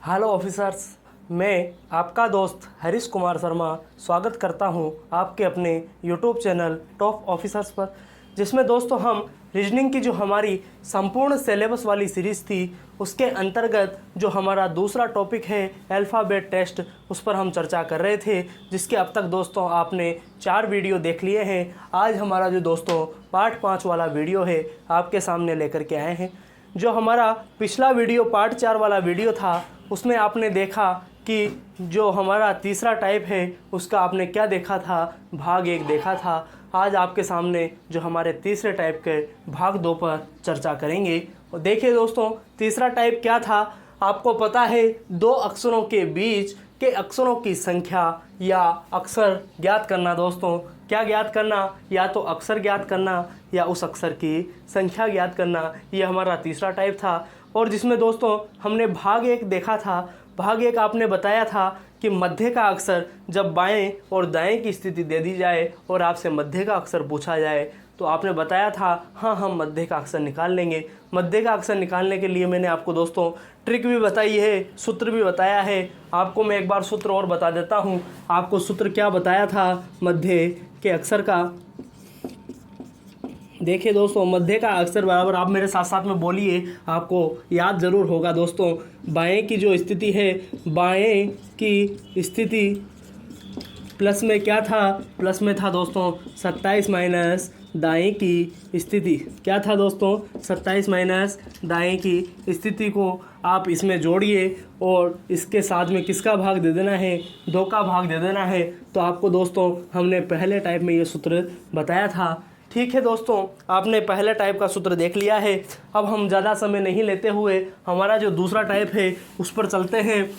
Hello officers, मैं आपका दोस्त हरीश कुमार शर्मा स्वागत करता हूं आपके अपने यूट्यूब चैनल टॉप ऑफिसर्स पर, जिसमें दोस्तों हम रीजनिंग की जो हमारी संपूर्ण सिलेबस वाली सीरीज़ थी उसके अंतर्गत जो हमारा दूसरा टॉपिक है अल्फ़ाबेट टेस्ट, उस पर हम चर्चा कर रहे थे, जिसके अब तक दोस्तों आपने 4 वीडियो देख लिए हैं। आज हमारा जो दोस्तों पार्ट 5 वाला वीडियो है आपके सामने लेकर के आए हैं। जो हमारा पिछला वीडियो पार्ट 4 वाला वीडियो था उसमें आपने देखा कि जो हमारा तीसरा टाइप है उसका आपने क्या देखा था, भाग 1 देखा था। आज आपके सामने जो हमारे तीसरे टाइप के भाग 2 पर चर्चा करेंगे। और देखिए दोस्तों, तीसरा टाइप क्या था, आपको पता है 2 अक्षरों के बीच के अक्षरों की संख्या या अक्षर ज्ञात करना। दोस्तों क्या ज्ञात करना, या तो अक्षर ज्ञात करना या उस अक्षर की संख्या ज्ञात करना, ये हमारा तीसरा टाइप था। और जिसमें दोस्तों हमने भाग 1 देखा था। भाग 1 आपने बताया था कि मध्य का अक्षर जब बाएं और दाएं की स्थिति दे दी जाए और आपसे मध्य का अक्षर पूछा जाए तो आपने बताया था हाँ हम मध्य का अक्षर निकाल लेंगे। मध्य का अक्षर निकालने के लिए मैंने आपको दोस्तों ट्रिक भी बताई है, सूत्र भी बताया है। आपको मैं एक बार सूत्र और बता देता हूँ। आपको सूत्र क्या बताया था मध्य के अक्षर का, देखिए दोस्तों, मध्य का अक्षर बराबर, आप मेरे साथ साथ में बोलिए, आपको याद ज़रूर होगा दोस्तों। बाएं की जो स्थिति है, बाएं की स्थिति प्लस में क्या था, प्लस में था दोस्तों 27 माइनस दाएं की स्थिति। क्या था दोस्तों, 27 माइनस दाएं की स्थिति को आप इसमें जोड़िए और इसके साथ में किसका भाग दे देना है, 2 का भाग दे देना है। तो आपको दोस्तों हमने पहले टाइप में ये सूत्र बताया था। ठीक है दोस्तों, आपने पहले टाइप का सूत्र देख लिया है। अब हम ज़्यादा समय नहीं लेते हुए हमारा जो दूसरा टाइप है उस पर चलते हैं।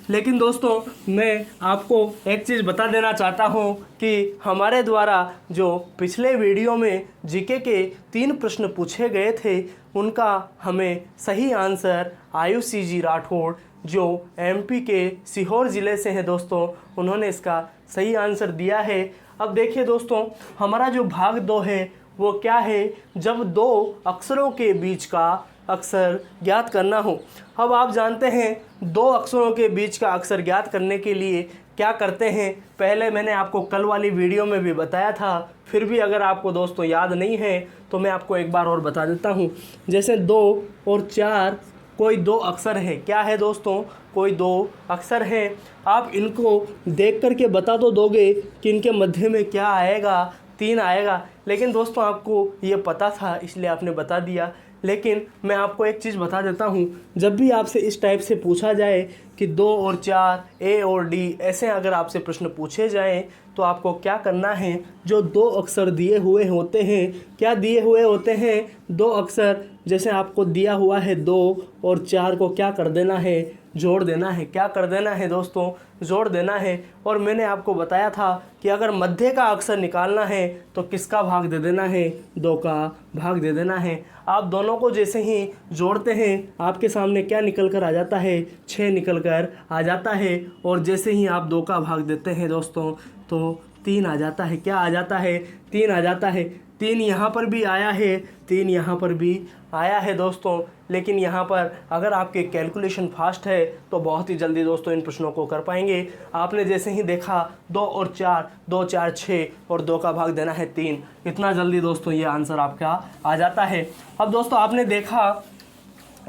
लेकिन दोस्तों मैं आपको एक चीज़ बता देना चाहता हूँ कि हमारे द्वारा जो पिछले वीडियो में जीके के 3 प्रश्न पूछे गए थे उनका हमें सही आंसर आयुषी जी राठौड़, जो एमपी के सीहोर ज़िले से हैं दोस्तों, उन्होंने इसका सही आंसर दिया है। अब देखिए दोस्तों, हमारा जो भाग 2 है वो क्या है, जब 2 अक्षरों के बीच का अक्षर ज्ञात करना हो। अब आप जानते हैं 2 अक्षरों के बीच का अक्षर ज्ञात करने के लिए क्या करते हैं, पहले मैंने आपको कल वाली वीडियो में भी बताया था। फिर भी अगर आपको दोस्तों याद नहीं है तो मैं आपको एक बार और बता देता हूँ। जैसे 2 और 4 कोई 2 अक्षर है, क्या है दोस्तों, कोई 2 अक्षर हैं। आप इनको देख कर के बता तो दोगे कि इनके मध्य में क्या आएगा, 3 आएगा। लेकिन दोस्तों आपको ये पता था इसलिए आपने बता दिया। लेकिन मैं आपको एक चीज़ बता देता हूँ, जब भी आपसे इस टाइप से पूछा जाए कि 2 और 4, ए और डी, ऐसे अगर आपसे प्रश्न पूछे जाएं तो आपको क्या करना है, जो 2 अक्षर दिए हुए होते हैं, क्या दिए हुए होते हैं, 2 अक्षर, जैसे आपको दिया हुआ है 2 और 4 को क्या कर देना है, जोड़ देना है। क्या कर देना है दोस्तों, जोड़ देना है। और मैंने आपको बताया था कि अगर मध्य का अक्षर निकालना है तो किसका भाग दे देना है, 2 का भाग दे देना है। आप दोनों को जैसे ही जोड़ते हैं आपके सामने क्या निकल कर आ जाता है, 6 निकल कर आ जाता है। और जैसे ही आप 2 का भाग देते हैं दोस्तों तो 3 आ जाता है। क्या आ जाता है, 3 आ जाता है। 3 यहाँ पर भी आया है, 3 यहाँ पर भी आया है दोस्तों। लेकिन यहाँ पर अगर आपके कैलकुलेशन फास्ट है तो बहुत ही जल्दी दोस्तों इन प्रश्नों को कर पाएंगे। आपने जैसे ही देखा 2 और 4, 2 4 6 और 2 का भाग देना है 3, इतना जल्दी दोस्तों ये आंसर आपका आ जाता है। अब दोस्तों आपने देखा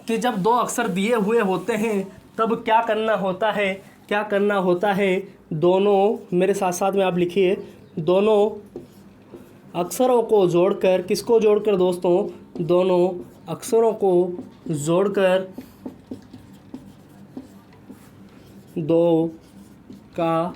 कि जब 2 अक्षर दिए हुए होते हैं तब क्या करना होता है, क्या करना होता है, दोनों मेरे साथ साथ में आप लिखिए, दोनों अक्षरों को जोड़कर, किसको जोड़कर दोस्तों, दोनों अक्षरों को जोड़कर 2 का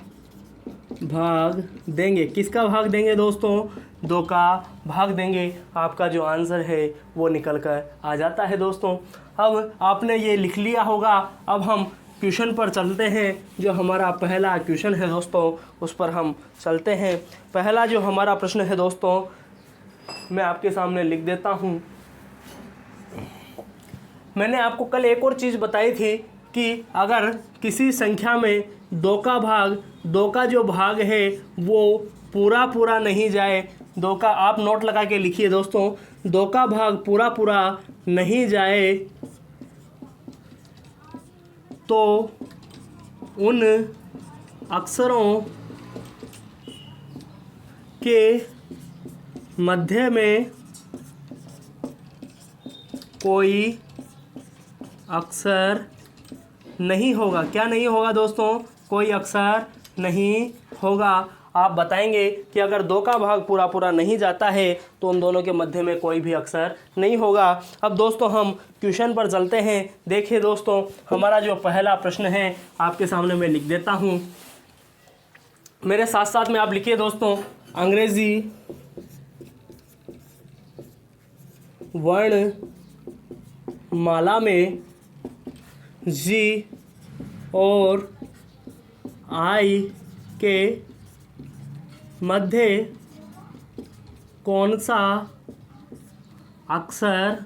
भाग देंगे। किसका भाग देंगे दोस्तों, 2 का भाग देंगे। आपका जो आंसर है वो निकल कर आ जाता है दोस्तों। अब आपने ये लिख लिया होगा। अब हम क्वेश्चन पर चलते हैं। जो हमारा पहला क्वेश्चन है दोस्तों उस पर हम चलते हैं। पहला जो हमारा प्रश्न है दोस्तों मैं आपके सामने लिख देता हूँ। मैंने आपको कल एक और चीज़ बताई थी कि अगर किसी संख्या में 2 का भाग, 2 का जो भाग है वो पूरा पूरा नहीं जाए, 2 का, आप नोट लगा के लिखिए दोस्तों, 2 का भाग पूरा पूरा नहीं जाए तो उन अक्षरों के मध्य में कोई अक्षर नहीं होगा। क्या नहीं होगा दोस्तों? कोई अक्षर नहीं होगा। आप बताएंगे कि अगर 2 का भाग पूरा पूरा नहीं जाता है तो उन दोनों के मध्य में कोई भी अक्षर नहीं होगा। अब दोस्तों हम क्वेश्चन पर चलते हैं। देखिए दोस्तों, हमारा जो पहला प्रश्न है आपके सामने मैं लिख देता हूँ, मेरे साथ साथ में आप लिखिए दोस्तों। अंग्रेजी वर्णमाला में जी और आई के मध्य कौन सा अक्षर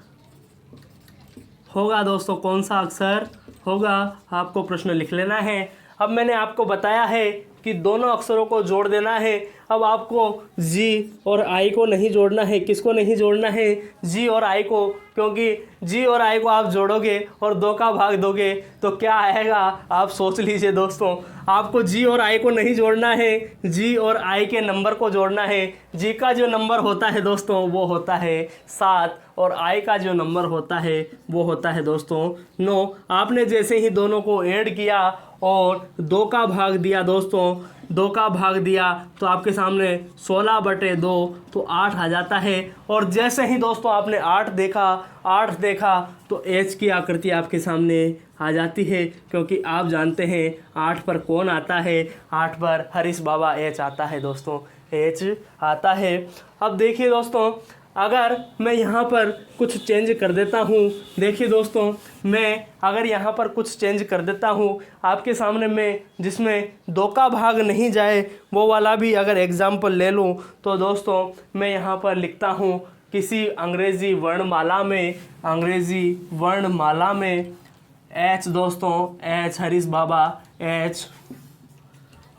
होगा? दोस्तों कौन सा अक्षर होगा, आपको प्रश्न लिख लेना है। अब मैंने आपको बताया है कि दोनों अक्षरों को जोड़ देना है। अब आपको जी और आई को नहीं जोड़ना है। किसको नहीं जोड़ना है? जी और आई को, क्योंकि जी और आई को आप जोड़ोगे और 2 का भाग दोगे तो क्या आएगा आप सोच लीजिए दोस्तों। आपको जी और आई को नहीं जोड़ना है, जी और आई के नंबर को जोड़ना है। जी का जो नंबर होता है दोस्तों वो होता है 7 और आई का जो नंबर होता है वो होता है दोस्तों 9। आपने जैसे ही दोनों को ऐड किया और 2 का भाग दिया दोस्तों, 2 का भाग दिया तो आपके सामने 16/2 तो 8 आ जाता है। और जैसे ही दोस्तों आपने 8 देखा तो एच की आकृति आपके सामने आ जाती है, क्योंकि आप जानते हैं 8 पर कौन आता है? 8 पर हरीश बाबा एच आता है दोस्तों, एच आता है। अब देखिए दोस्तों, अगर मैं यहाँ पर कुछ चेंज कर देता हूँ, देखिए दोस्तों मैं अगर यहाँ पर कुछ चेंज कर देता हूँ आपके सामने, मैं जिसमें 2 का भाग नहीं जाए वो वाला भी अगर एग्जाम्पल ले लूँ तो दोस्तों मैं यहाँ पर लिखता हूँ किसी अंग्रेज़ी वर्णमाला में एच दोस्तों, एच हरीश बाबा एच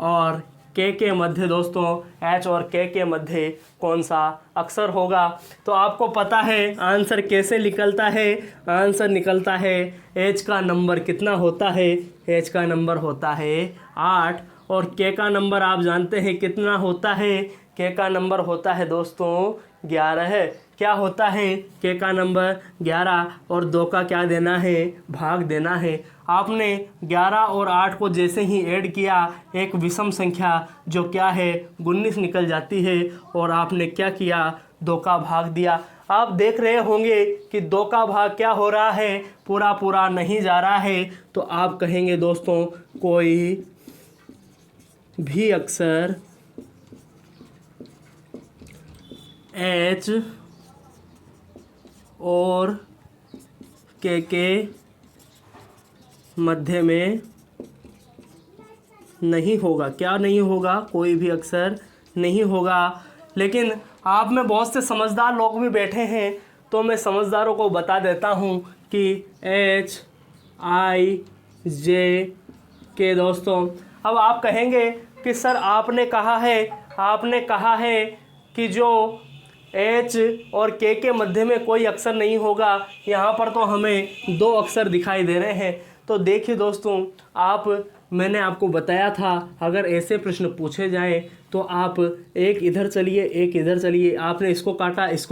और के मध्य दोस्तों, एच और के मध्य कौन सा अक्षर होगा? तो आपको पता है आंसर कैसे निकलता है। आंसर निकलता है एच का नंबर कितना होता है? एच का नंबर होता है 8 और के का नंबर आप जानते हैं कितना होता है? के का नंबर होता है दोस्तों 11 है। क्या होता है? के का नंबर 11 और 2 का क्या देना है? भाग देना है। आपने 11 और 8 को जैसे ही ऐड किया एक विषम संख्या जो क्या है 19 निकल जाती है और आपने क्या किया? 2 का भाग दिया। आप देख रहे होंगे कि 2 का भाग क्या हो रहा है? पूरा पूरा नहीं जा रहा है। तो आप कहेंगे दोस्तों कोई भी अक्षर एच और के मध्य में नहीं होगा। क्या नहीं होगा? कोई भी अक्षर नहीं होगा। लेकिन आप में बहुत से समझदार लोग भी बैठे हैं, तो मैं समझदारों को बता देता हूं कि एच आई जे के दोस्तों। अब आप कहेंगे कि सर आपने कहा है कि जो एच और के मध्य में कोई अक्षर नहीं होगा। यहाँ पर तो हमें 2 अक्षर दिखाई दे रहे हैं। तो देखिए दोस्तों, मैंने आपको बताया था अगर ऐसे प्रश्न पूछे जाएं तो आप एक इधर चलिए एक इधर चलिए। आपने इसको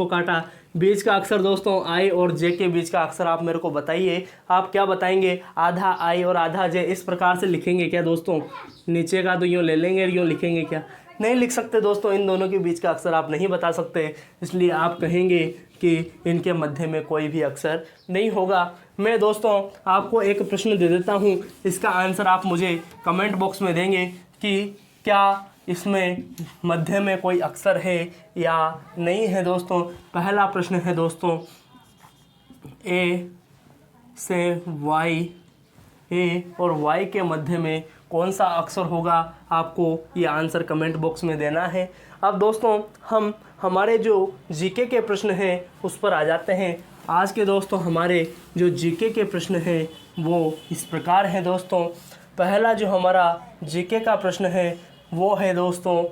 काटा, बीच का अक्षर दोस्तों आई और जे के बीच का अक्षर आप मेरे को बताइए। आप क्या बताएंगे? आधा आई और आधा जे, इस प्रकार से लिखेंगे क्या दोस्तों? नीचे का तो यूँ ले लेंगे, यूँ लिखेंगे क्या? नहीं लिख सकते दोस्तों। इन दोनों के बीच का अक्षर आप नहीं बता सकते, इसलिए आप कहेंगे कि इनके मध्य में कोई भी अक्षर नहीं होगा। मैं दोस्तों आपको एक प्रश्न दे देता हूँ, इसका आंसर आप मुझे कमेंट बॉक्स में देंगे कि क्या इसमें मध्य में कोई अक्षर है या नहीं है दोस्तों। पहला प्रश्न है दोस्तों, ए से वाई, ए और वाई के मध्य में कौन सा अक्षर होगा? आपको ये आंसर कमेंट बॉक्स में देना है। अब दोस्तों हम हमारे जो जीके के प्रश्न हैं उस पर आ जाते हैं। आज के दोस्तों हमारे जो जीके के प्रश्न हैं वो इस प्रकार हैं दोस्तों। पहला जो हमारा जीके का प्रश्न है वो है दोस्तों,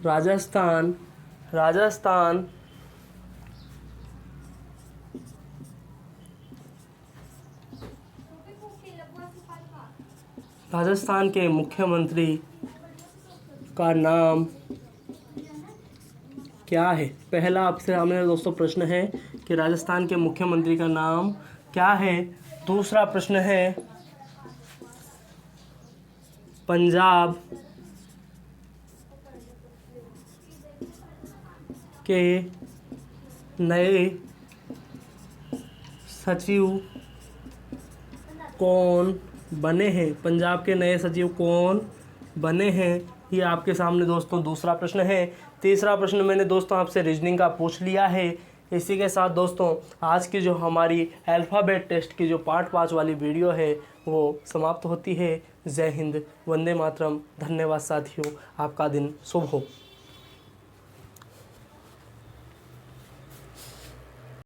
राजस्थान राजस्थान के मुख्यमंत्री का नाम क्या है? पहला आपसे हमें दोस्तों प्रश्न है कि राजस्थान के मुख्यमंत्री का नाम क्या है। दूसरा प्रश्न है पंजाब के नए सचिव कौन बने हैं? पंजाब के नए सचिव कौन बने हैं? ये आपके सामने दोस्तों दूसरा प्रश्न है। तीसरा प्रश्न मैंने दोस्तों आपसे रीजनिंग का पूछ लिया है। इसी के साथ दोस्तों आज की जो हमारी अल्फ़ाबेट टेस्ट की जो पार्ट 5 वाली वीडियो है वो समाप्त होती है। जय हिंद, वंदे मातरम। धन्यवाद साथियों, आपका दिन शुभ हो।